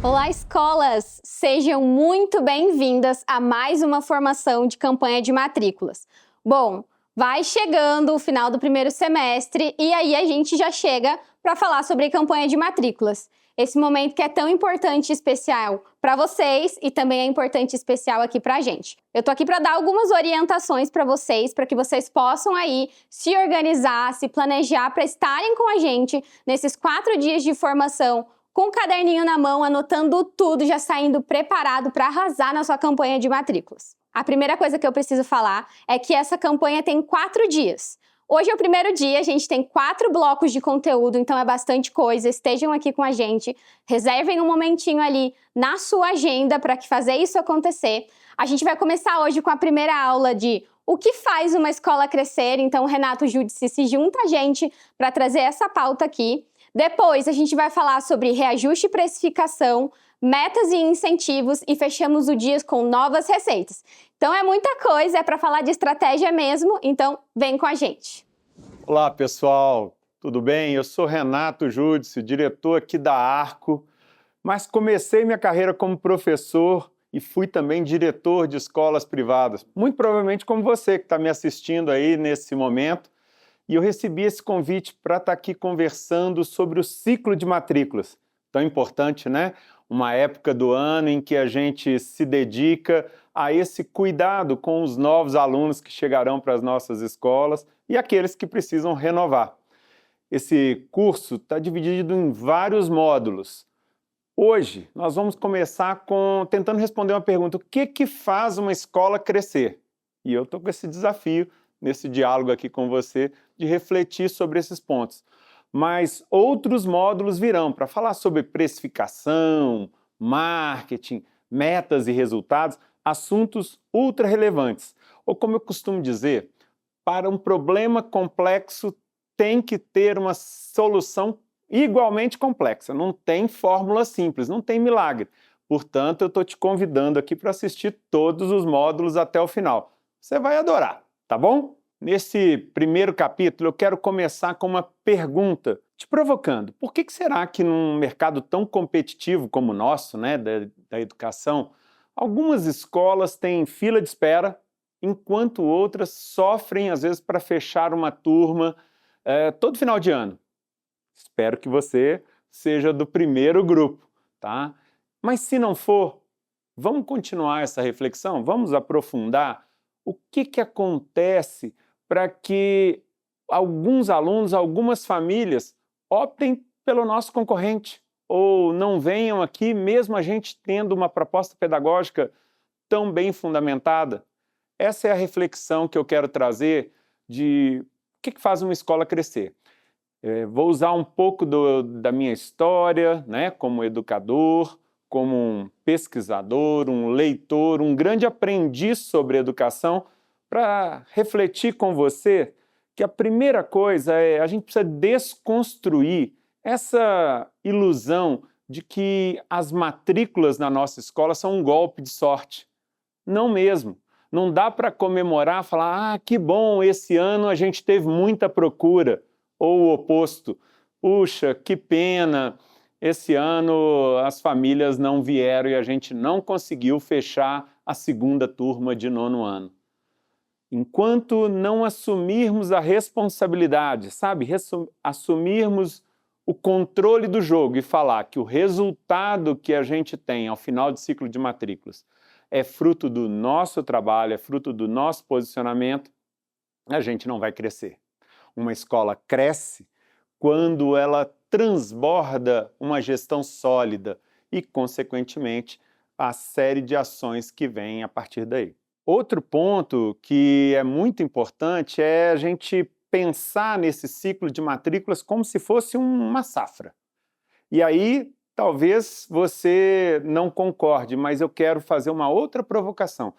Olá, escolas! Sejam muito bem-vindas a mais uma formação de campanha de matrículas. Bom, vai chegando o final do primeiro semestre e aí a gente já chega para falar sobre campanha de matrículas. Esse momento que é tão importante e especial para vocês e também é importante e especial aqui para a gente. Eu tô aqui para dar algumas orientações para vocês, para que vocês possam aí se organizar, se planejar para estarem com a gente nesses 4 dias de formação, com o caderninho na mão, anotando tudo, já saindo preparado para arrasar na sua campanha de matrículas. A primeira coisa que eu preciso falar é que essa campanha tem 4 dias. Hoje é o primeiro dia, a gente tem 4 blocos de conteúdo, então é bastante coisa. Estejam aqui com a gente, reservem um momentinho ali na sua agenda para fazer isso acontecer. A gente vai começar hoje com a primeira aula de o que faz uma escola crescer, então o Renato Júdice se junta a gente para trazer essa pauta aqui. Depois, a gente vai falar sobre reajuste e precificação, metas e incentivos e fechamos o dia com novas receitas. Então é muita coisa, é para falar de estratégia mesmo, então vem com a gente. Olá, pessoal, tudo bem? Eu sou Renato Júdice, diretor aqui da Arco, mas comecei minha carreira como professor e fui também diretor de escolas privadas, muito provavelmente como você que está me assistindo aí nesse momento. E eu recebi esse convite para estar aqui conversando sobre o ciclo de matrículas. Tão importante, né? Uma época do ano em que a gente se dedica a esse cuidado com os novos alunos que chegarão para as nossas escolas e aqueles que precisam renovar. Esse curso está dividido em vários módulos. Hoje, nós vamos começar tentando responder uma pergunta: o que faz uma escola crescer? E eu estou com esse desafio, nesse diálogo aqui com você, de refletir sobre esses pontos. Mas outros módulos virão para falar sobre precificação, marketing, metas e resultados, assuntos ultra relevantes. Ou como eu costumo dizer, para um problema complexo tem que ter uma solução igualmente complexa. Não tem fórmula simples, não tem milagre. Portanto, eu estou te convidando aqui para assistir todos os módulos até o final. Você vai adorar, tá bom? Nesse primeiro capítulo, eu quero começar com uma pergunta, te provocando. Por que será que num mercado tão competitivo como o nosso, né, da educação, algumas escolas têm fila de espera, enquanto outras sofrem, às vezes, para fechar uma turma todo final de ano? Espero que você seja do primeiro grupo, tá? Mas se não for, vamos continuar essa reflexão? Vamos aprofundar o que acontece para que alguns alunos, algumas famílias optem pelo nosso concorrente ou não venham aqui mesmo a gente tendo uma proposta pedagógica tão bem fundamentada. Essa é a reflexão que eu quero trazer de o que faz uma escola crescer. Vou usar um pouco da minha história, né, como educador, como um pesquisador, um leitor, um grande aprendiz sobre educação, para refletir com você que a primeira coisa é a gente precisa desconstruir essa ilusão de que as matrículas na nossa escola são um golpe de sorte. Não mesmo. Não dá para comemorar, falar, que bom, esse ano a gente teve muita procura, ou o oposto. Puxa, que pena, esse ano as famílias não vieram e a gente não conseguiu fechar a segunda turma de 9º ano. Enquanto não assumirmos a responsabilidade, sabe, assumirmos o controle do jogo e falar que o resultado que a gente tem ao final de ciclo de matrículas é fruto do nosso trabalho, é fruto do nosso posicionamento, a gente não vai crescer. Uma escola cresce quando ela transborda uma gestão sólida e, consequentemente, a série de ações que vêm a partir daí. Outro ponto que é muito importante é a gente pensar nesse ciclo de matrículas como se fosse uma safra. E aí, talvez você não concorde, mas eu quero fazer uma outra provocação.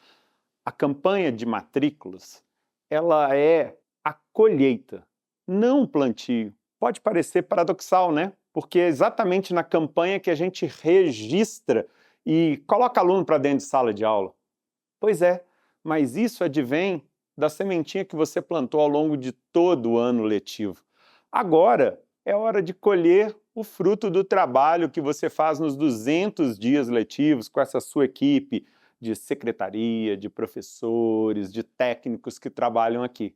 A campanha de matrículas, ela é a colheita, não o plantio. Pode parecer paradoxal, né? Porque é exatamente na campanha que a gente registra e coloca aluno para dentro de sala de aula. Pois é, mas isso advém da sementinha que você plantou ao longo de todo o ano letivo. Agora é hora de colher o fruto do trabalho que você faz nos 200 dias letivos com essa sua equipe de secretaria, de professores, de técnicos que trabalham aqui.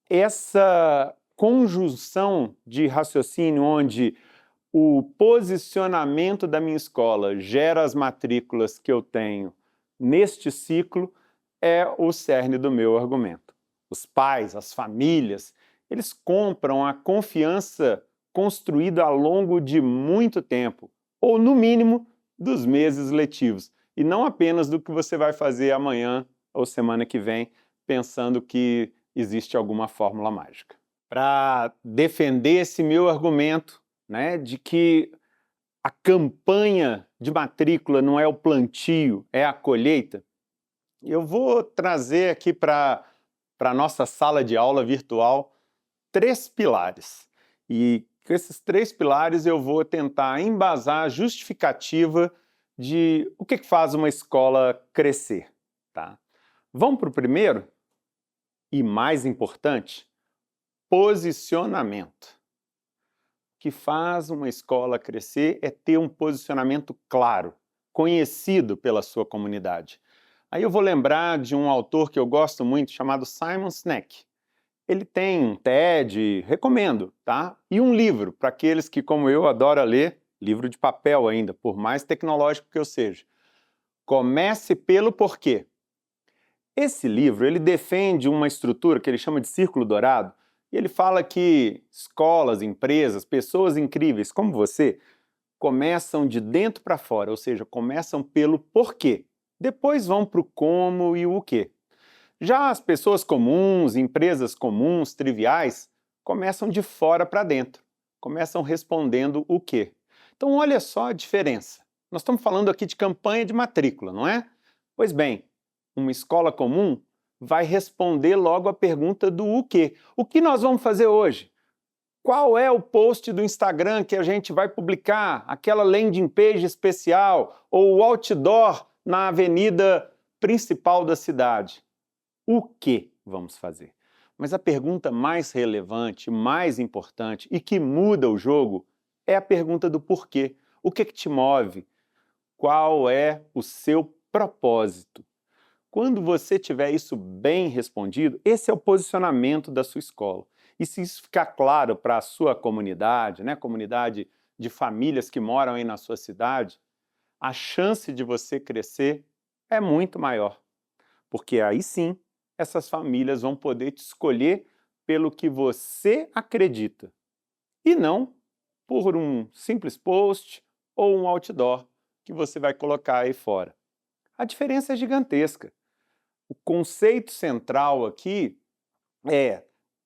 Essa conjunção de raciocínio onde o posicionamento da minha escola gera as matrículas que eu tenho neste ciclo é o cerne do meu argumento. Os pais, as famílias, eles compram a confiança construída ao longo de muito tempo, ou no mínimo dos meses letivos, e não apenas do que você vai fazer amanhã ou semana que vem, pensando que existe alguma fórmula mágica. Para defender esse meu argumento, né, de que a campanha de matrícula não é o plantio, é a colheita, eu vou trazer aqui para a nossa sala de aula virtual 3 pilares. E com esses 3 pilares eu vou tentar embasar a justificativa de o que faz uma escola crescer. Tá? Vamos para o primeiro e mais importante, posicionamento. O que faz uma escola crescer é ter um posicionamento claro, conhecido pela sua comunidade. Aí eu vou lembrar de um autor que eu gosto muito, chamado Simon Sinek. Ele tem um TED, recomendo, tá? E um livro, para aqueles que, como eu, adoram ler, livro de papel ainda, por mais tecnológico que eu seja. Comece pelo porquê. Esse livro, ele defende uma estrutura que ele chama de círculo dourado, e ele fala que escolas, empresas, pessoas incríveis como você, começam de dentro para fora, ou seja, começam pelo porquê. Depois vão para o como e o quê. Já as pessoas comuns, empresas comuns, triviais, começam de fora para dentro, começam respondendo o quê. Então olha só a diferença. Nós estamos falando aqui de campanha de matrícula, não é? Pois bem, uma escola comum vai responder logo a pergunta do o quê. O que nós vamos fazer hoje? Qual é o post do Instagram que a gente vai publicar? Aquela landing page especial ou o outdoor na avenida principal da cidade? O que vamos fazer? Mas a pergunta mais relevante, mais importante e que muda o jogo é a pergunta do porquê. O que te move? Qual é o seu propósito? Quando você tiver isso bem respondido, esse é o posicionamento da sua escola. E se isso ficar claro para a sua comunidade, né, comunidade de famílias que moram aí na sua cidade, a chance de você crescer é muito maior. Porque aí sim, essas famílias vão poder te escolher pelo que você acredita e não por um simples post ou um outdoor que você vai colocar aí fora. A diferença é gigantesca. O conceito central aqui é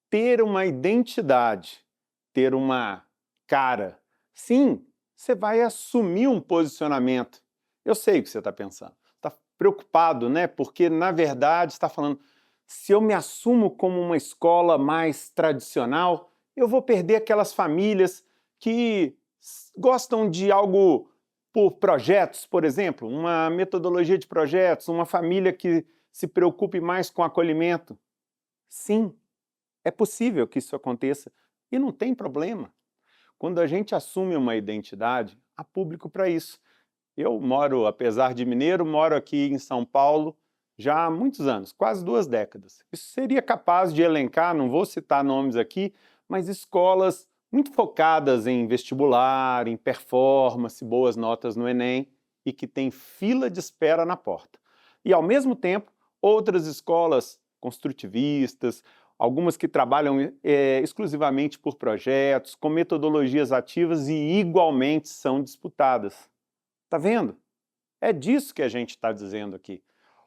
ter uma identidade, ter uma cara. Sim, você vai assumir um posicionamento. Eu sei o que você está pensando. Está preocupado, né? Porque, na verdade, está falando, se eu me assumo como uma escola mais tradicional, eu vou perder aquelas famílias que gostam de algo por projetos, por exemplo, uma metodologia de projetos, uma família que se preocupe mais com acolhimento. Sim, é possível que isso aconteça e não tem problema. Quando a gente assume uma identidade, há público para isso. Eu moro, apesar de mineiro, moro aqui em São Paulo já há muitos anos, quase 2 décadas. Isso seria capaz de elencar, não vou citar nomes aqui, mas escolas muito focadas em vestibular, em performance, boas notas no Enem e que têm fila de espera na porta. E, ao mesmo tempo, outras escolas construtivistas, algumas que trabalham exclusivamente por projetos, com metodologias ativas e igualmente são disputadas. Tá vendo? É disso que a gente está dizendo aqui.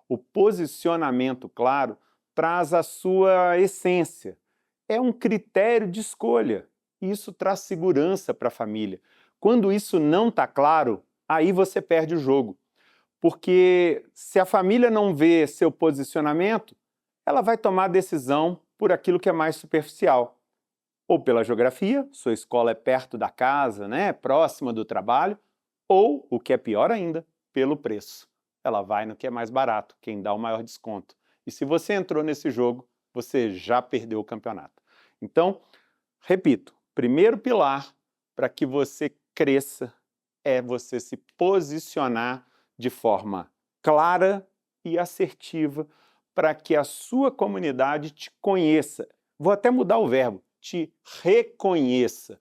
O posicionamento claro traz a sua essência. É um critério de escolha. E isso traz segurança para a família. Quando isso não está claro, aí você perde o jogo. Porque se a família não vê seu posicionamento, ela vai tomar decisão por aquilo que é mais superficial. Ou pela geografia, sua escola é perto da casa, né, próxima do trabalho, ou, o que é pior ainda, pelo preço. ela vai no que é mais barato, quem dá o maior desconto. E se você entrou nesse jogo, você já perdeu o campeonato. Então, repito, primeiro pilar para que você cresça é você se posicionar de forma clara e assertiva para que a sua comunidade te conheça. Vou até mudar o verbo, te reconheça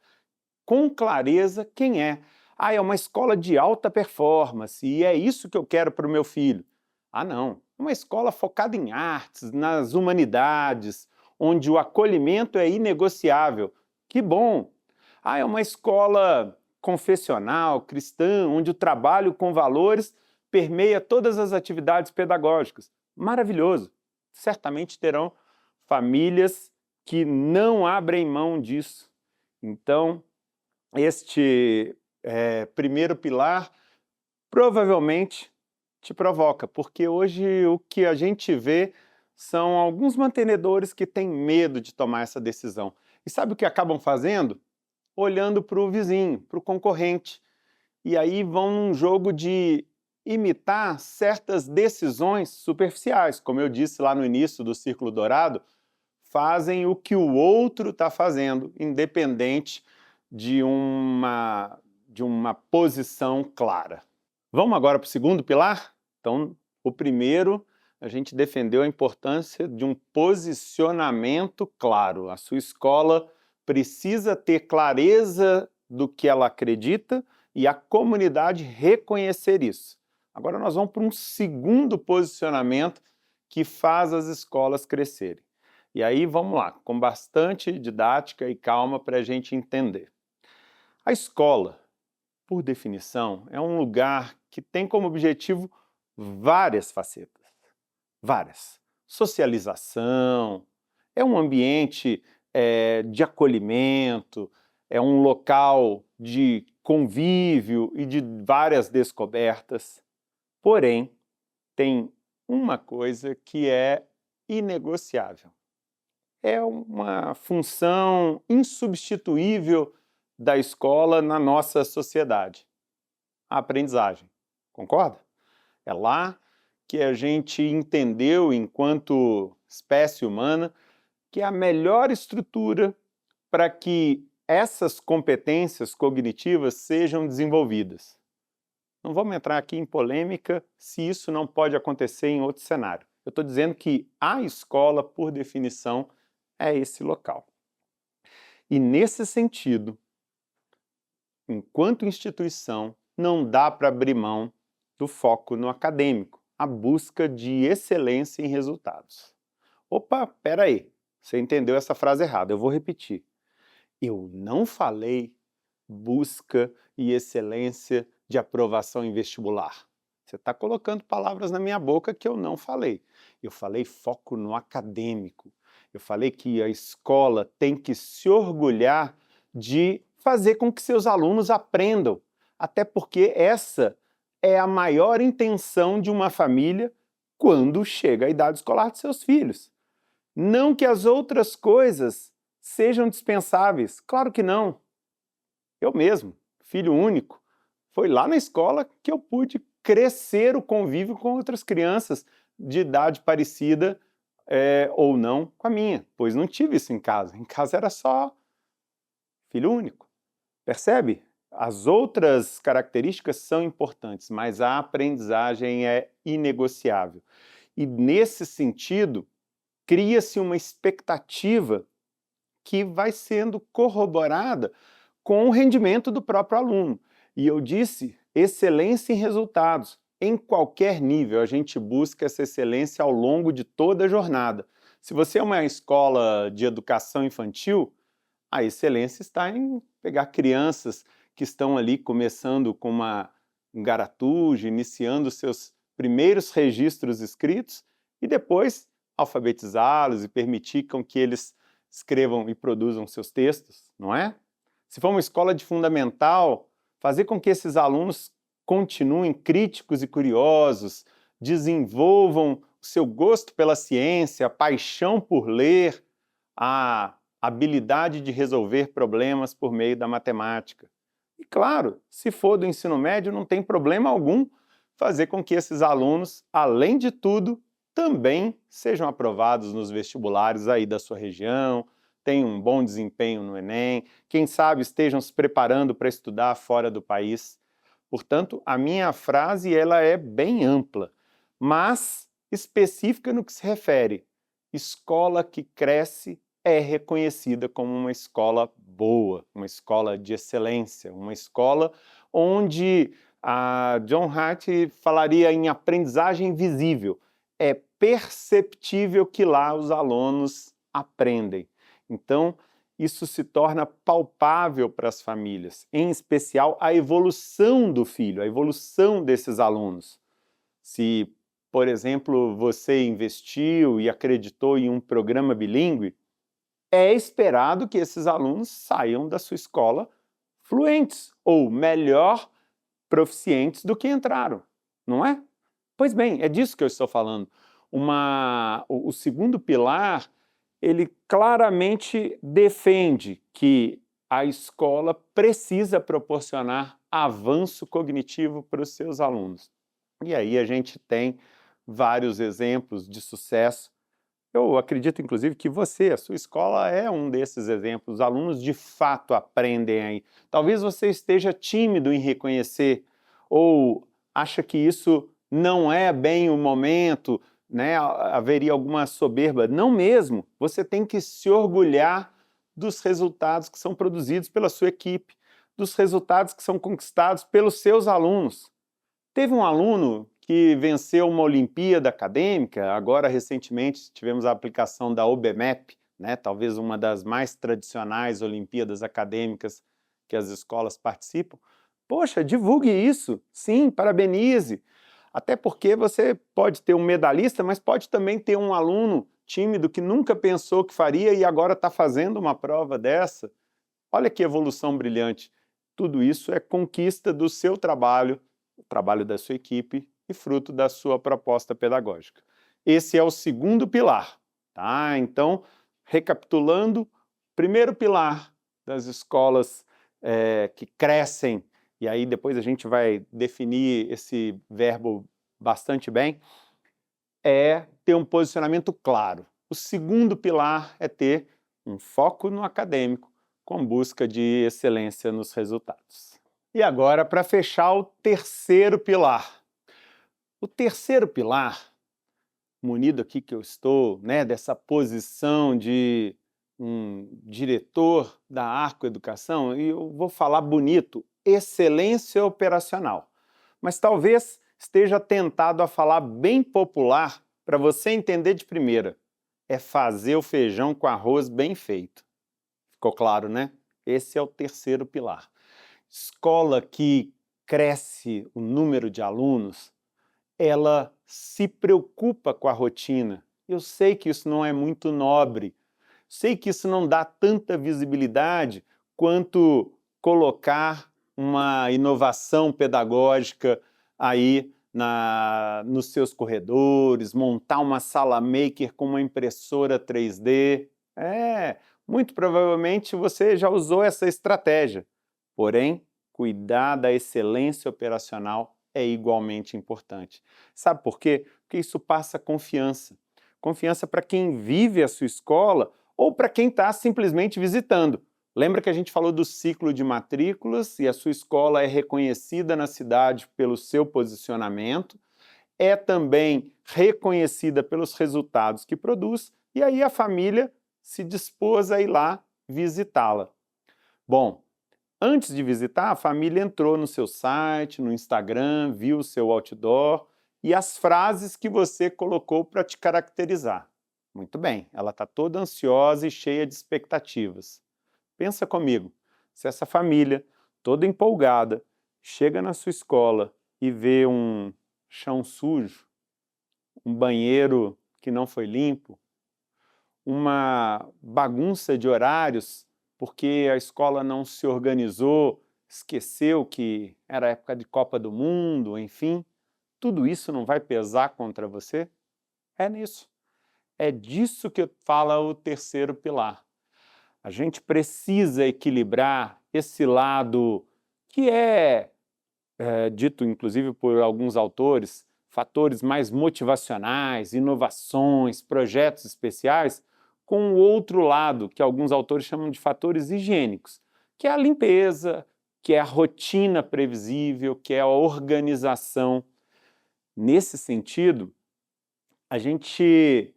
com clareza quem é. Ah, é uma escola de alta performance e é isso que eu quero para o meu filho. Ah, não. É uma escola focada em artes, nas humanidades, onde o acolhimento é inegociável. Que bom! Ah, é uma escola confessional, cristã, onde o trabalho com valores permeia todas as atividades pedagógicas. Maravilhoso! Certamente terão famílias que não abrem mão disso. Então, este primeiro pilar provavelmente te provoca, porque hoje o que a gente vê são alguns mantenedores que têm medo de tomar essa decisão. E sabe o que acabam fazendo? Olhando para o vizinho, para o concorrente. E aí vão num jogo de imitar certas decisões superficiais. Como eu disse lá no início do Círculo Dourado, fazem o que o outro está fazendo, independente de uma posição clara. Vamos agora para o segundo pilar? Então, o primeiro, a gente defendeu a importância de um posicionamento claro. A sua escola precisa ter clareza do que ela acredita e a comunidade reconhecer isso. Agora nós vamos para um segundo posicionamento que faz as escolas crescerem. E aí vamos lá, com bastante didática e calma para a gente entender. A escola, por definição, é um lugar que tem como objetivo várias facetas. Várias. Socialização, é um ambiente de acolhimento, é um local de convívio e de várias descobertas. Porém, tem uma coisa que é inegociável. É uma função insubstituível da escola na nossa sociedade. A aprendizagem. Concorda? É lá que a gente entendeu, enquanto espécie humana, que é a melhor estrutura para que essas competências cognitivas sejam desenvolvidas. Não vamos entrar aqui em polêmica se isso não pode acontecer em outro cenário. Eu estou dizendo que a escola, por definição, é esse local. E nesse sentido, enquanto instituição, não dá para abrir mão do foco no acadêmico, a busca de excelência em resultados. Opa, peraí, você entendeu essa frase errada, eu vou repetir. Eu não falei busca e excelência de aprovação em vestibular. Você está colocando palavras na minha boca que eu não falei. Eu falei foco no acadêmico. Eu falei que a escola tem que se orgulhar de fazer com que seus alunos aprendam, até porque essa é a maior intenção de uma família quando chega a idade escolar de seus filhos. Não que as outras coisas sejam dispensáveis, claro que não. Eu mesmo, filho único, foi lá na escola que eu pude crescer o convívio com outras crianças de idade parecida ou não com a minha, pois não tive isso em casa. Em casa era só filho único. Percebe? As outras características são importantes, mas a aprendizagem é inegociável. E nesse sentido, cria-se uma expectativa que vai sendo corroborada com o rendimento do próprio aluno. E eu disse excelência em resultados. Em qualquer nível, a gente busca essa excelência ao longo de toda a jornada. Se você é uma escola de educação infantil, a excelência está em pegar crianças que estão ali começando com um garatujo, iniciando seus primeiros registros escritos e depois alfabetizá-los e permitir com que eles escrevam e produzam seus textos, não é? Se for uma escola de fundamental, fazer com que esses alunos continuem críticos e curiosos, desenvolvam o seu gosto pela ciência, a paixão por ler, a habilidade de resolver problemas por meio da matemática. E claro, se for do ensino médio, não tem problema algum fazer com que esses alunos, além de tudo, também sejam aprovados nos vestibulares aí da sua região, tenham um bom desempenho no Enem, quem sabe estejam se preparando para estudar fora do país. Portanto, a minha frase ela é bem ampla, mas específica no que se refere. Escola que cresce é reconhecida como uma escola boa, uma escola de excelência, uma escola onde a John Hart falaria em aprendizagem visível. É perceptível que lá os alunos aprendem. Então, isso se torna palpável para as famílias, em especial a evolução do filho, a evolução desses alunos. Se, por exemplo, você investiu e acreditou em um programa bilíngue, é esperado que esses alunos saiam da sua escola fluentes, ou melhor, proficientes do que entraram, não é? Pois bem, é disso que eu estou falando. O segundo pilar, ele claramente defende que a escola precisa proporcionar avanço cognitivo para os seus alunos. E aí a gente tem vários exemplos de sucesso. Eu acredito, inclusive, que você, a sua escola, é um desses exemplos. Os alunos, de fato, aprendem aí. Talvez você esteja tímido em reconhecer ou acha que isso não é bem o momento, né? Haveria alguma soberba. Não mesmo. Você tem que se orgulhar dos resultados que são produzidos pela sua equipe, dos resultados que são conquistados pelos seus alunos. Teve um aluno que venceu uma Olimpíada Acadêmica, agora recentemente tivemos a aplicação da OBMEP, né, talvez uma das mais tradicionais Olimpíadas Acadêmicas que as escolas participam. Poxa, divulgue isso, sim, parabenize. Até porque você pode ter um medalhista, mas pode também ter um aluno tímido que nunca pensou que faria e agora está fazendo uma prova dessa. Olha que evolução brilhante. Tudo isso é conquista do seu trabalho, o trabalho da sua equipe e fruto da sua proposta pedagógica. Esse é o segundo pilar, tá? Então, recapitulando, primeiro pilar das escolas que crescem, e aí depois a gente vai definir esse verbo bastante bem, é ter um posicionamento claro. O segundo pilar é ter um foco no acadêmico, com busca de excelência nos resultados. E agora, para fechar, o terceiro pilar. O terceiro pilar, munido aqui que eu estou, né, dessa posição de um diretor da Arco Educação, e eu vou falar bonito, excelência operacional. Mas talvez esteja tentado a falar bem popular para você entender de primeira. É fazer o feijão com arroz bem feito. Ficou claro, né? Esse é o terceiro pilar. Escola que cresce o número de alunos, ela se preocupa com a rotina. Eu sei que isso não é muito nobre, sei que isso não dá tanta visibilidade quanto colocar uma inovação pedagógica aí nos seus corredores, montar uma sala maker com uma impressora 3D. Muito provavelmente você já usou essa estratégia. Porém, cuidar da excelência operacional é igualmente importante. Sabe por quê? Porque isso passa confiança. Confiança para quem vive a sua escola ou para quem está simplesmente visitando. Lembra que a gente falou do ciclo de matrículas e a sua escola é reconhecida na cidade pelo seu posicionamento, é também reconhecida pelos resultados que produz, e aí a família se dispôs a ir lá visitá-la. Bom, antes de visitar, a família entrou no seu site, no Instagram, viu o seu outdoor e as frases que você colocou para te caracterizar. Muito bem, ela está toda ansiosa e cheia de expectativas. Pensa comigo, se essa família, toda empolgada, chega na sua escola e vê um chão sujo, um banheiro que não foi limpo, uma bagunça de horários porque a escola não se organizou, esqueceu que era época de Copa do Mundo, enfim, tudo isso não vai pesar contra você? É nisso. É disso que fala o terceiro pilar. A gente precisa equilibrar esse lado que é dito inclusive por alguns autores, fatores mais motivacionais, inovações, projetos especiais, com o outro lado, que alguns autores chamam de fatores higiênicos, que é a limpeza, que é a rotina previsível, que é a organização. Nesse sentido, a gente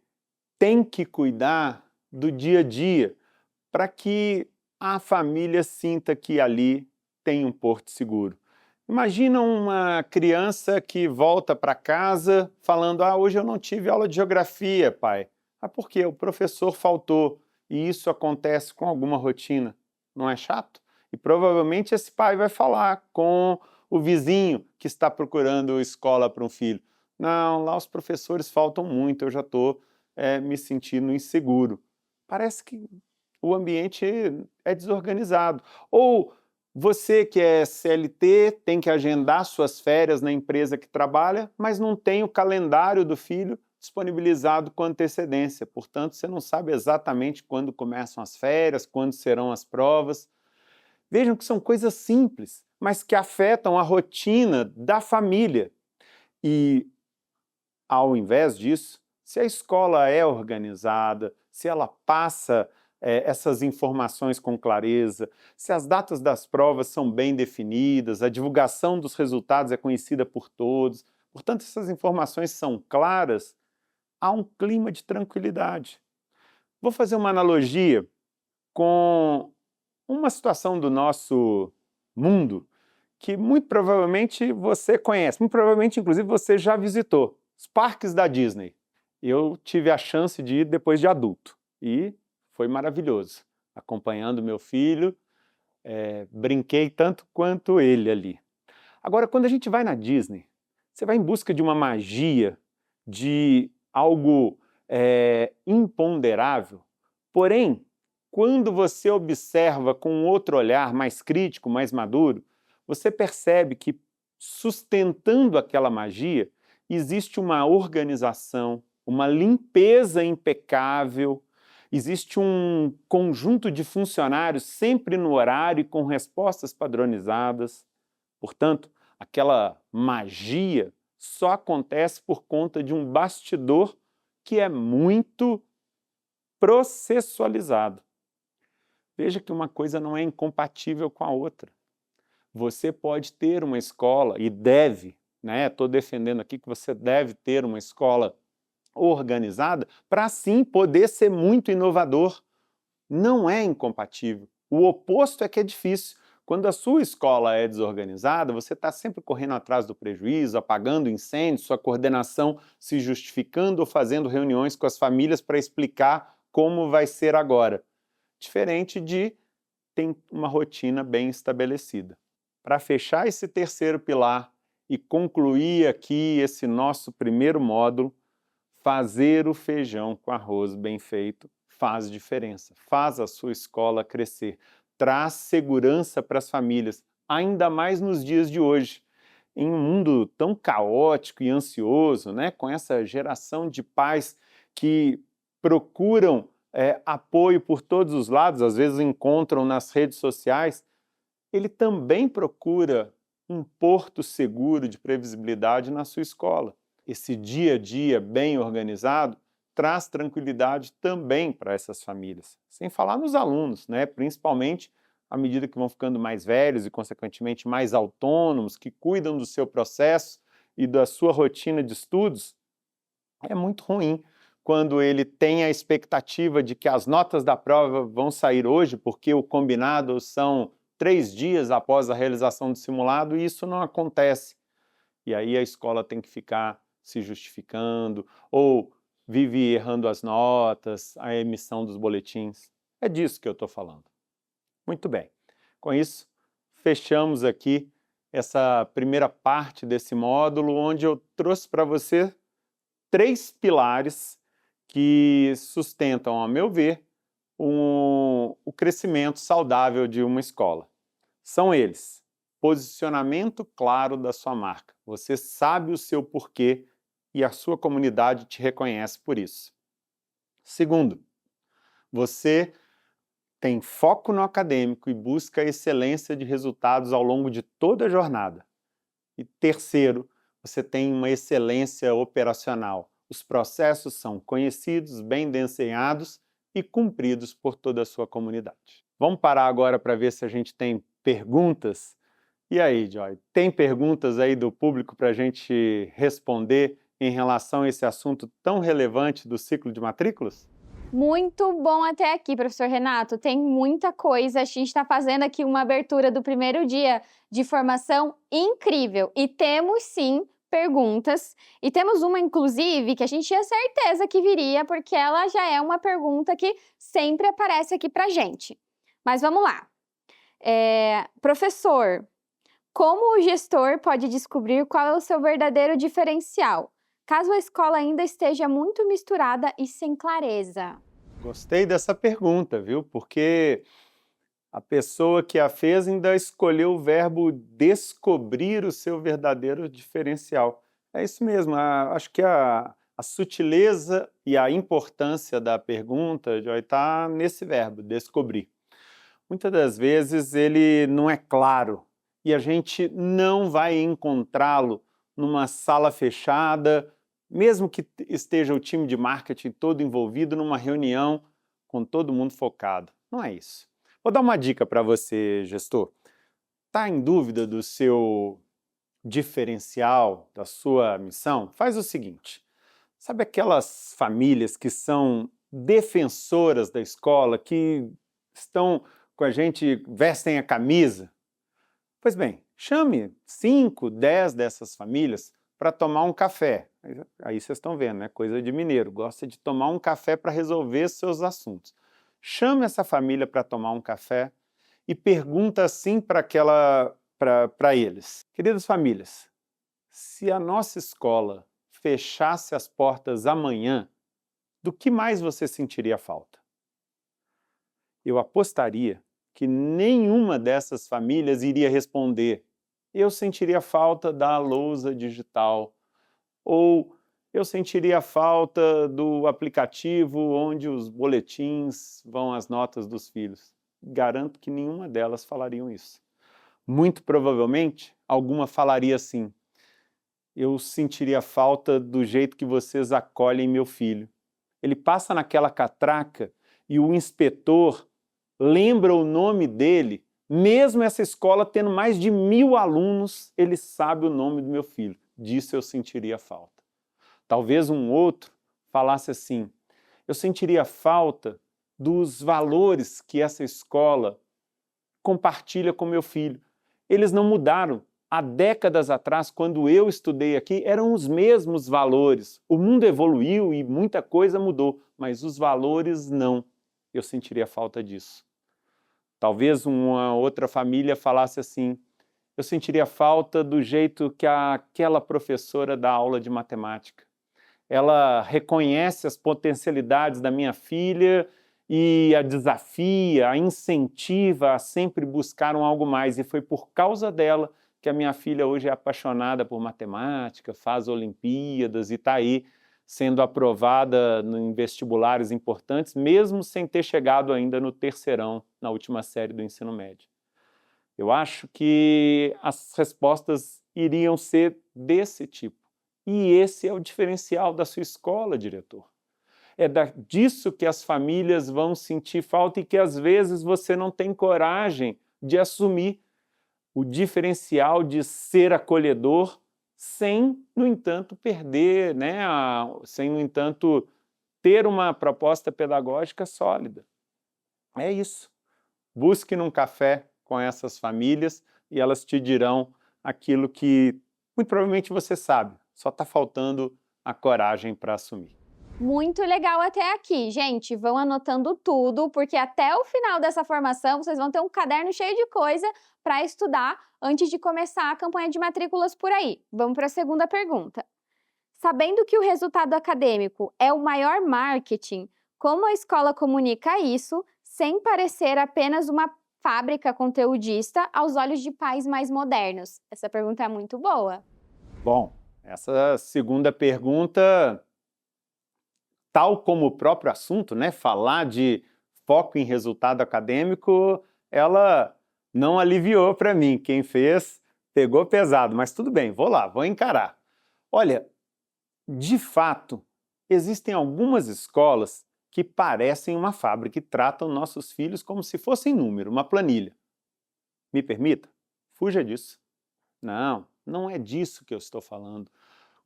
tem que cuidar do dia a dia para que a família sinta que ali tem um porto seguro. Imagina uma criança que volta para casa falando: "Ah, hoje eu não tive aula de geografia, pai." Ah, por quê? O professor faltou. E isso acontece com alguma rotina. Não é chato? E provavelmente esse pai vai falar com o vizinho que está procurando escola para um filho. Não, lá os professores faltam muito, eu já estou me sentindo inseguro. Parece que o ambiente é desorganizado. Ou você que é CLT tem que agendar suas férias na empresa que trabalha, mas não tem o calendário do filho disponibilizado com antecedência. Portanto, você não sabe exatamente quando começam as férias, quando serão as provas. Vejam que são coisas simples, mas que afetam a rotina da família. E, ao invés disso, se a escola é organizada, se ela passa essas informações com clareza, se as datas das provas são bem definidas, a divulgação dos resultados é conhecida por todos, portanto, essas informações são claras, há um clima de tranquilidade. Vou fazer uma analogia com uma situação do nosso mundo que muito provavelmente você conhece, muito provavelmente, inclusive, você já visitou. Os parques da Disney. Eu tive a chance de ir depois de adulto e foi maravilhoso. Acompanhando meu filho, brinquei tanto quanto ele ali. Agora, quando a gente vai na Disney, você vai em busca de uma magia, de algo imponderável, porém, quando você observa com um outro olhar mais crítico, mais maduro, você percebe que, sustentando aquela magia, existe uma organização, uma limpeza impecável, existe um conjunto de funcionários sempre no horário e com respostas padronizadas. Portanto, aquela magia só acontece por conta de um bastidor que é muito processualizado. Veja que uma coisa não é incompatível com a outra. Você pode ter uma escola e deve, né? Estou defendendo aqui que você deve ter uma escola organizada para assim poder ser muito inovador. Não é incompatível. O oposto é que é difícil. Quando a sua escola é desorganizada, você está sempre correndo atrás do prejuízo, apagando incêndios, sua coordenação se justificando ou fazendo reuniões com as famílias para explicar como vai ser agora. Diferente de ter uma rotina bem estabelecida. Para fechar esse terceiro pilar e concluir aqui esse nosso primeiro módulo, fazer o feijão com arroz bem feito faz diferença, faz a sua escola crescer, traz segurança para as famílias, ainda mais nos dias de hoje. Em um mundo tão caótico e ansioso, né, com essa geração de pais que procuram apoio por todos os lados, às vezes encontram nas redes sociais, ele também procura um porto seguro de previsibilidade na sua escola. Esse dia a dia bem organizado traz tranquilidade também para essas famílias. Sem falar nos alunos, né? Principalmente à medida que vão ficando mais velhos e, consequentemente, mais autônomos, que cuidam do seu processo e da sua rotina de estudos, é muito ruim quando ele tem a expectativa de que as notas da prova vão sair hoje, porque o combinado são 3 dias após a realização do simulado, e isso não acontece. E aí a escola tem que ficar se justificando, ou vive errando as notas, a emissão dos boletins. É disso que eu estou falando. Muito bem. Com isso, fechamos aqui essa primeira parte desse módulo, onde eu trouxe para você 3 pilares que sustentam, a meu ver, o crescimento saudável de uma escola. São eles: posicionamento claro da sua marca. Você sabe o seu porquê e a sua comunidade te reconhece por isso. Segundo, você tem foco no acadêmico e busca a excelência de resultados ao longo de toda a jornada. E terceiro, você tem uma excelência operacional. Os processos são conhecidos, bem desenhados e cumpridos por toda a sua comunidade. Vamos parar agora para ver se a gente tem perguntas. E aí, Joy, tem perguntas aí do público para a gente responder em relação a esse assunto tão relevante do ciclo de matrículas? Muito bom até aqui, professor Renato. Tem muita coisa. A gente está fazendo aqui uma abertura do primeiro dia de formação incrível. E temos sim perguntas. E temos uma, inclusive, que a gente tinha certeza que viria, porque ela já é uma pergunta que sempre aparece aqui para gente. Mas vamos lá. Professor, como o gestor pode descobrir qual é o seu verdadeiro diferencial, caso a escola ainda esteja muito misturada e sem clareza? Gostei dessa pergunta, viu? Porque a pessoa que a fez ainda escolheu o verbo descobrir o seu verdadeiro diferencial. É isso mesmo, acho que a sutileza e a importância da pergunta, Joy, está nesse verbo, descobrir. Muitas das vezes ele não é claro e a gente não vai encontrá-lo numa sala fechada, mesmo que esteja o time de marketing todo envolvido numa reunião com todo mundo focado. Não é isso. Vou dar uma dica para você, gestor. Está em dúvida do seu diferencial, da sua missão? Faz o seguinte, sabe aquelas famílias que são defensoras da escola, que estão com a gente, vestem a camisa? Pois bem, chame 5, 10 dessas famílias para tomar um café. Aí vocês estão vendo, né? Coisa de mineiro, gosta de tomar um café para resolver seus assuntos. Chame essa família para tomar um café e pergunta assim para eles. Queridas famílias, se a nossa escola fechasse as portas amanhã, do que mais você sentiria falta? Eu apostaria que nenhuma dessas famílias iria responder: eu sentiria falta da lousa digital, ou eu sentiria falta do aplicativo onde os boletins vão as notas dos filhos. Garanto que nenhuma delas falariam isso. Muito provavelmente, alguma falaria assim: eu sentiria falta do jeito que vocês acolhem meu filho. Ele passa naquela catraca e o inspetor lembra o nome dele, mesmo essa escola tendo mais de 1000 alunos, ele sabe o nome do meu filho. Disso eu sentiria falta. Talvez um outro falasse assim: eu sentiria falta dos valores que essa escola compartilha com meu filho. Eles não mudaram. Há décadas atrás, quando eu estudei aqui, eram os mesmos valores. O mundo evoluiu e muita coisa mudou, mas os valores não. Eu sentiria falta disso. Talvez uma outra família falasse assim: eu sentiria falta do jeito que aquela professora dá aula de matemática. Ela reconhece as potencialidades da minha filha e a desafia, a incentiva a sempre buscar algo mais. E foi por causa dela que a minha filha hoje é apaixonada por matemática, faz Olimpíadas e está aí sendo aprovada em vestibulares importantes, mesmo sem ter chegado ainda no terceirão, na última série do ensino médio. Eu acho que as respostas iriam ser desse tipo. E esse é o diferencial da sua escola, diretor. É disso que as famílias vão sentir falta e que às vezes você não tem coragem de assumir. O diferencial de ser acolhedor sem, no entanto, perder, né, sem, no entanto, ter uma proposta pedagógica sólida. É isso. Busque num café com essas famílias e elas te dirão aquilo que muito provavelmente você sabe, só está faltando a coragem para assumir. Muito legal até aqui, gente. Vão anotando tudo, porque até o final dessa formação vocês vão ter um caderno cheio de coisa para estudar antes de começar a campanha de matrículas por aí. Vamos para a segunda pergunta. Sabendo que o resultado acadêmico é o maior marketing, como a escola comunica isso sem parecer apenas uma fábrica conteudista aos olhos de pais mais modernos? Essa pergunta é muito boa. Bom, essa segunda pergunta, tal como o próprio assunto, né, falar de foco em resultado acadêmico, ela não aliviou para mim. Quem fez Pegou pesado, mas tudo bem, vou lá, vou encarar. Olha, de fato, existem algumas escolas que parecem uma fábrica e tratam nossos filhos como se fossem número, uma planilha. Me permita? Fuja disso. Não, não é disso que eu estou falando.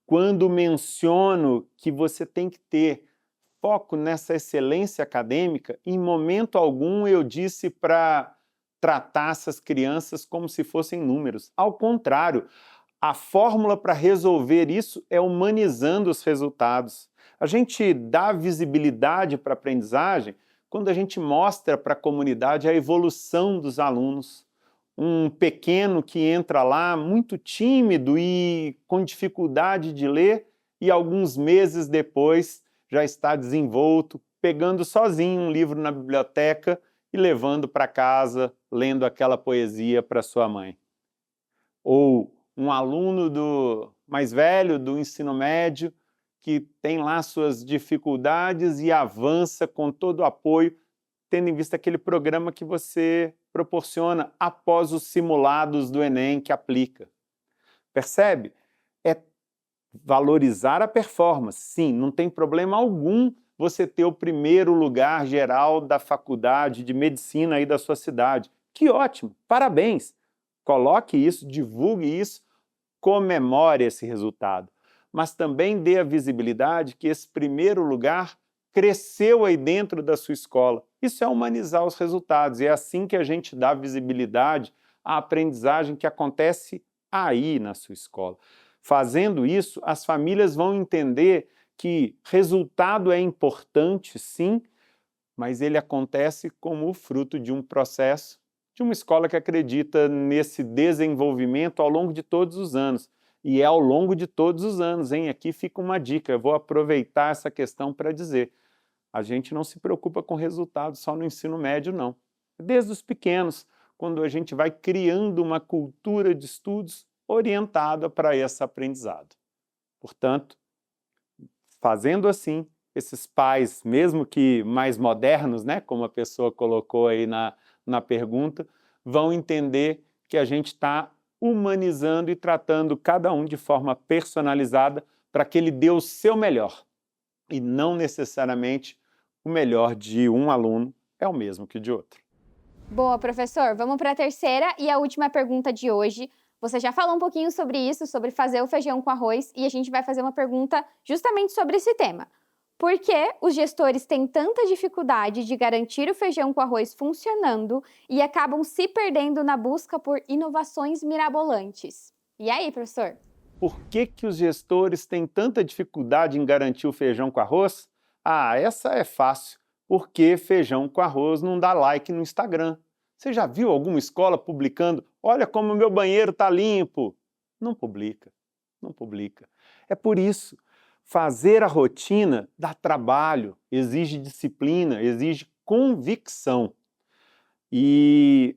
Quando menciono que você tem que ter foco nessa excelência acadêmica, em momento algum eu disse para tratar essas crianças como se fossem números. Ao contrário, a fórmula para resolver isso é humanizando os resultados. A gente dá visibilidade para a aprendizagem quando a gente mostra para a comunidade a evolução dos alunos. Um pequeno que entra lá muito tímido e com dificuldade de ler e alguns meses depois já está desenvolto, pegando sozinho um livro na biblioteca e levando para casa, lendo aquela poesia para sua mãe. Ou um aluno mais velho do ensino médio que tem lá suas dificuldades e avança com todo o apoio, tendo em vista aquele programa que você proporciona após os simulados do Enem que aplica. Percebe? É valorizar a performance. Sim, não tem problema algum você ter o primeiro lugar geral da faculdade de medicina aí da sua cidade. Que ótimo, parabéns! Coloque isso, divulgue isso, comemore esse resultado. Mas também dê a visibilidade que esse primeiro lugar cresceu aí dentro da sua escola. Isso é humanizar os resultados, e é assim que a gente dá visibilidade à aprendizagem que acontece aí na sua escola. Fazendo isso, as famílias vão entender que resultado é importante, sim, mas ele acontece como o fruto de um processo, de uma escola que acredita nesse desenvolvimento ao longo de todos os anos. E é ao longo de todos os anos, hein? Aqui fica uma dica, eu vou aproveitar essa questão para dizer. A gente não se preocupa com resultados só no ensino médio, não. Desde os pequenos, quando a gente vai criando uma cultura de estudos orientada para esse aprendizado. Portanto, fazendo assim, esses pais, mesmo que mais modernos, né, como a pessoa colocou aí na pergunta, vão entender que a gente está humanizando e tratando cada um de forma personalizada para que ele dê o seu melhor. E não necessariamente o melhor de um aluno é o mesmo que o de outro. Boa, professor. Vamos para a terceira e a última pergunta de hoje. Você já falou um pouquinho sobre isso, sobre fazer o feijão com arroz, e a gente vai fazer uma pergunta justamente sobre esse tema. Por que os gestores têm tanta dificuldade de garantir o feijão com arroz funcionando e acabam se perdendo na busca por inovações mirabolantes? E aí, professor? Por que os gestores têm tanta dificuldade em garantir o feijão com arroz? Ah, essa é fácil, porque feijão com arroz não dá like no Instagram. Você já viu alguma escola publicando, olha como o meu banheiro está limpo? Não publica, não publica. É por isso, fazer a rotina dá trabalho, exige disciplina, exige convicção. E,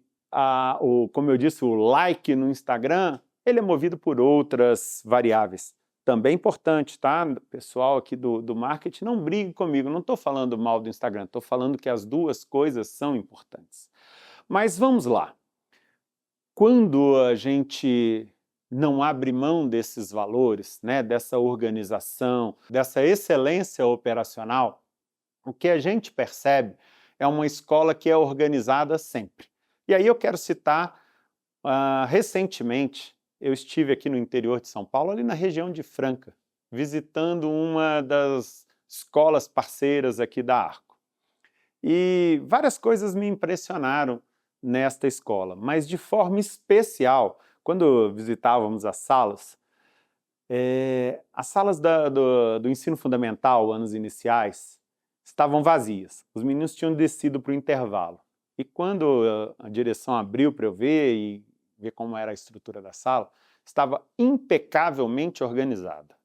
como eu disse, o like no Instagram, ele é movido por outras variáveis. Também importante, tá? Pessoal aqui do marketing, não brigue comigo, não estou falando mal do Instagram, estou falando que as duas coisas são importantes. Mas vamos lá. Quando a gente não abre mão desses valores, né, dessa organização, dessa excelência operacional, o que a gente percebe é uma escola que é organizada sempre. E aí eu quero citar, recentemente, eu estive aqui no interior de São Paulo, ali na região de Franca, visitando uma das escolas parceiras aqui da Arco. E várias coisas me impressionaram nesta escola, mas de forma especial, quando visitávamos as salas do ensino fundamental, anos iniciais, estavam vazias. Os meninos tinham descido para o intervalo. E quando a direção abriu para eu ver e ver como era a estrutura da sala, estava impecavelmente organizada.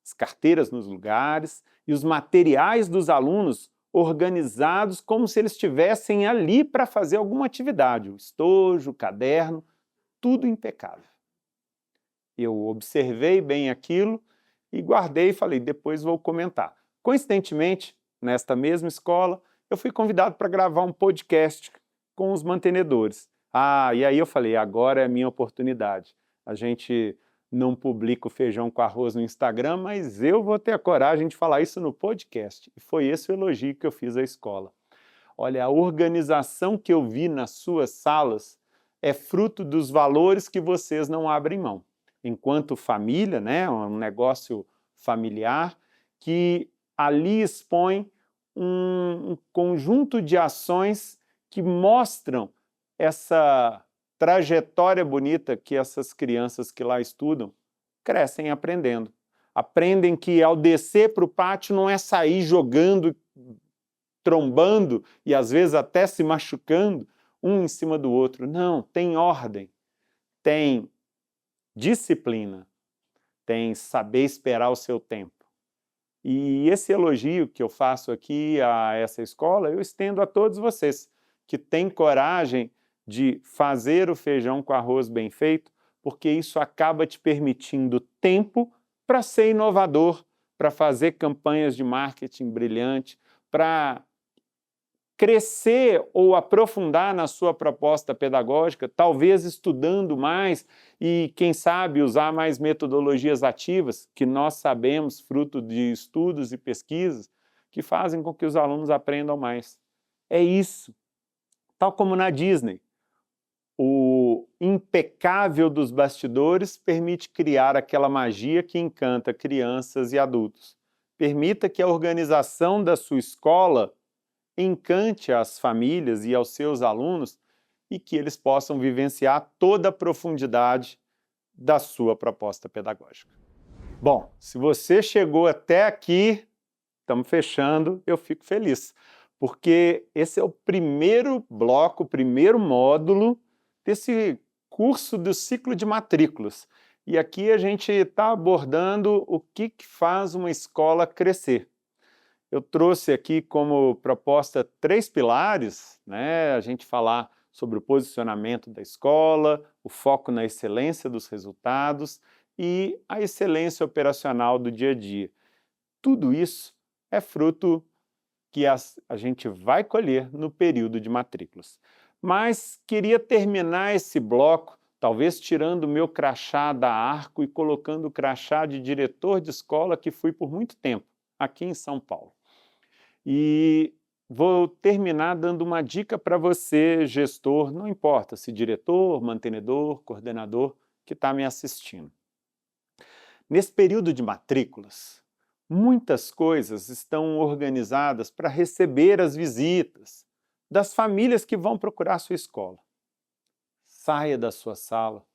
As carteiras nos lugares e os materiais dos alunos organizados como se eles estivessem ali para fazer alguma atividade. O estojo, o caderno, tudo impecável. Eu observei bem aquilo e guardei e falei, depois vou comentar. Coincidentemente, nesta mesma escola, eu fui convidado para gravar um podcast com os mantenedores. E aí eu falei, agora é a minha oportunidade. a gente não publica o feijão com arroz no Instagram, mas eu vou ter a coragem de falar isso no podcast. E foi esse o elogio que eu fiz à escola. Olha, a organização que eu vi nas suas salas é fruto dos valores que vocês não abrem mão. Enquanto família, né, um negócio familiar, que ali expõe um conjunto de ações que mostram essa trajetória bonita que essas crianças que lá estudam crescem aprendendo. Aprendem que ao descer para o pátio não é sair jogando, trombando e às vezes até se machucando um em cima do outro. Não, tem ordem, tem disciplina, tem saber esperar o seu tempo. E esse elogio que eu faço aqui a essa escola, eu estendo a todos vocês que têm coragem de fazer o feijão com arroz bem feito, porque isso acaba te permitindo tempo para ser inovador, para fazer campanhas de marketing brilhante, para crescer ou aprofundar na sua proposta pedagógica, talvez estudando mais e, quem sabe, usar mais metodologias ativas, que nós sabemos, fruto de estudos e pesquisas, que fazem com que os alunos aprendam mais. É isso. Tal como na Disney. O impecável dos bastidores permite criar aquela magia que encanta crianças e adultos. Permita que a organização da sua escola encante às famílias e aos seus alunos e que eles possam vivenciar toda a profundidade da sua proposta pedagógica. Bom, se você chegou até aqui, estamos fechando, eu fico feliz, porque esse é o primeiro bloco, o primeiro módulo desse curso do ciclo de matrículas. E aqui a gente está abordando o que faz uma escola crescer. Eu trouxe aqui como proposta 3 pilares, né? A gente falar sobre o posicionamento da escola, o foco na excelência dos resultados e a excelência operacional do dia a dia. Tudo isso é fruto que a gente vai colher no período de matrículas. Mas queria terminar esse bloco, talvez tirando o meu crachá da Arco e colocando o crachá de diretor de escola que fui por muito tempo, aqui em São Paulo. E vou terminar dando uma dica para você, gestor, não importa se diretor, mantenedor, coordenador, que está me assistindo. Nesse período de matrículas, muitas coisas estão organizadas para receber as visitas das famílias que vão procurar a sua escola. Saia da sua sala,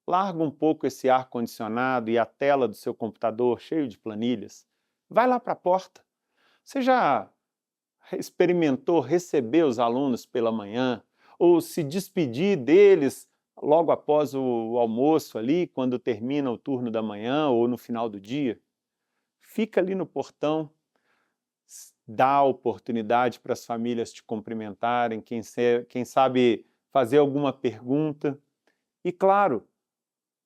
larga um pouco esse ar-condicionado e a tela do seu computador cheio de planilhas, vai lá para a porta. Você já experimentou receber os alunos pela manhã ou se despedir deles logo após o almoço ali, quando termina o turno da manhã ou no final do dia? Fica ali no portão, dá oportunidade para as famílias te cumprimentarem, quem sabe fazer alguma pergunta. E claro,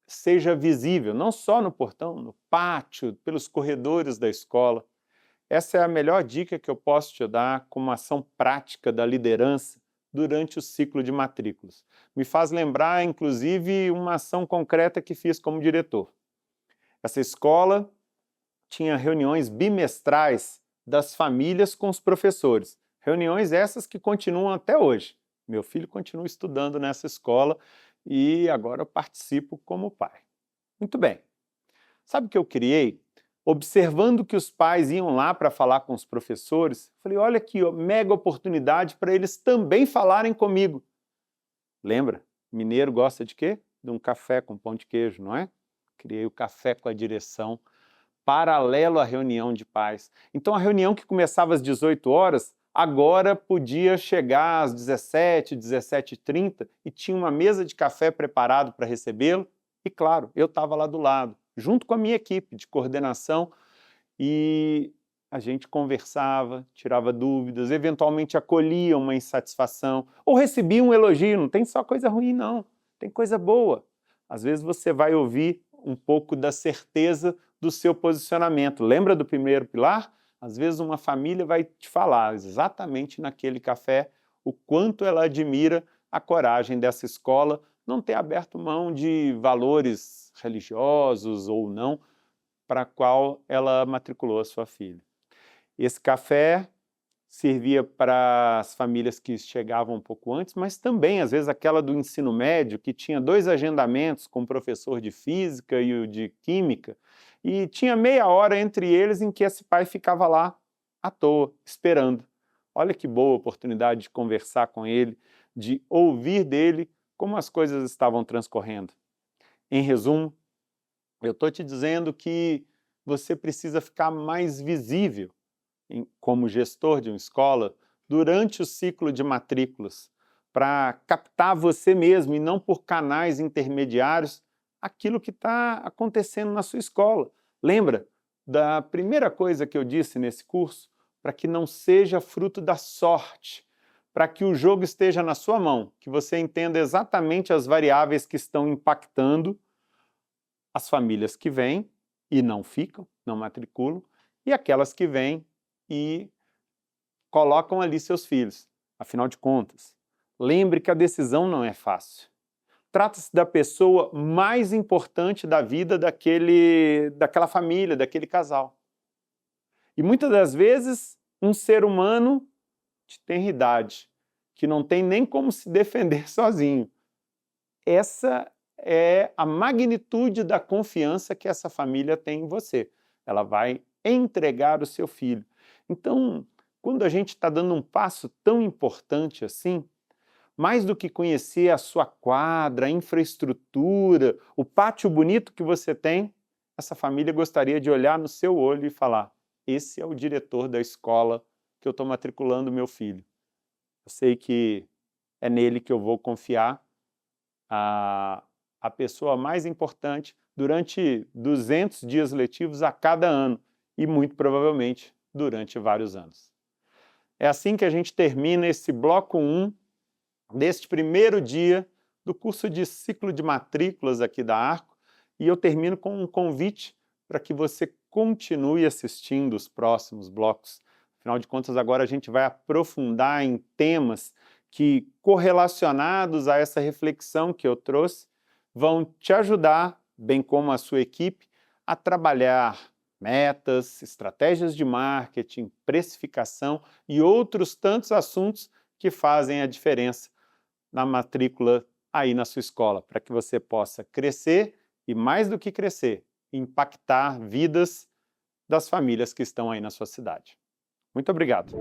seja visível, não só no portão, no pátio, pelos corredores da escola. Essa é a melhor dica que eu posso te dar como ação prática da liderança durante o ciclo de matrículas. Me faz lembrar, inclusive, uma ação concreta que fiz como diretor. Essa escola tinha reuniões bimestrais das famílias com os professores. Reuniões essas que continuam até hoje. Meu filho continua estudando nessa escola e agora eu participo como pai. Muito bem. Sabe o que eu criei? Observando que os pais iam lá para falar com os professores, falei, olha aqui, ó, mega oportunidade para eles também falarem comigo. Lembra? Mineiro gosta de quê? De um café com pão de queijo, não é? Criei o café com a direção, paralelo à reunião de pais. Então a reunião que começava às 18 horas, agora podia chegar às 17, 17h30 e tinha uma mesa de café preparado para recebê-lo e, claro, eu estava lá do lado, junto com a minha equipe de coordenação, e a gente conversava, tirava dúvidas, eventualmente acolhia uma insatisfação, ou recebia um elogio, não tem só coisa ruim não, tem coisa boa. Às vezes você vai ouvir um pouco da certeza do seu posicionamento. Lembra do primeiro pilar? Às vezes uma família vai te falar exatamente naquele café o quanto ela admira a coragem dessa escola não ter aberto mão de valores religiosos ou não para qual ela matriculou a sua filha. Esse café servia para as famílias que chegavam um pouco antes, mas também, às vezes, aquela do ensino médio, que tinha 2 agendamentos com o professor de física e o de química, e tinha meia hora entre eles em que esse pai ficava lá à toa, esperando. Olha que boa oportunidade de conversar com ele, de ouvir dele como as coisas estavam transcorrendo. Em resumo, eu estou te dizendo que você precisa ficar mais visível como gestor de uma escola durante o ciclo de matrículas, para captar você mesmo e não por canais intermediários aquilo que está acontecendo na sua escola. Lembra da primeira coisa que eu disse nesse curso? Para que não seja fruto da sorte, para que o jogo esteja na sua mão, que você entenda exatamente as variáveis que estão impactando as famílias que vêm e não ficam, não matriculam, e aquelas que vêm e colocam ali seus filhos. Afinal de contas, lembre que a decisão não é fácil. Trata-se da pessoa mais importante da vida daquela família, daquele casal. E muitas das vezes, um ser humano de tenra idade, que não tem nem como se defender sozinho. Essa é a magnitude da confiança que essa família tem em você. Ela vai entregar o seu filho. Então, quando a gente está dando um passo tão importante assim, mais do que conhecer a sua quadra, a infraestrutura, o pátio bonito que você tem, essa família gostaria de olhar no seu olho e falar: esse é o diretor da escola que eu estou matriculando meu filho. Eu sei que é nele que eu vou confiar a pessoa mais importante durante 200 dias letivos a cada ano e muito provavelmente durante vários anos. É assim que a gente termina esse bloco 1 deste primeiro dia do curso de ciclo de matrículas aqui da Arco, e eu termino com um convite para que você continue assistindo os próximos blocos. Afinal de contas, agora a gente vai aprofundar em temas que, correlacionados a essa reflexão que eu trouxe, vão te ajudar, bem como a sua equipe, a trabalhar metas, estratégias de marketing, precificação e outros tantos assuntos que fazem a diferença na matrícula aí na sua escola, para que você possa crescer e, mais do que crescer, impactar vidas das famílias que estão aí na sua cidade. Muito obrigado.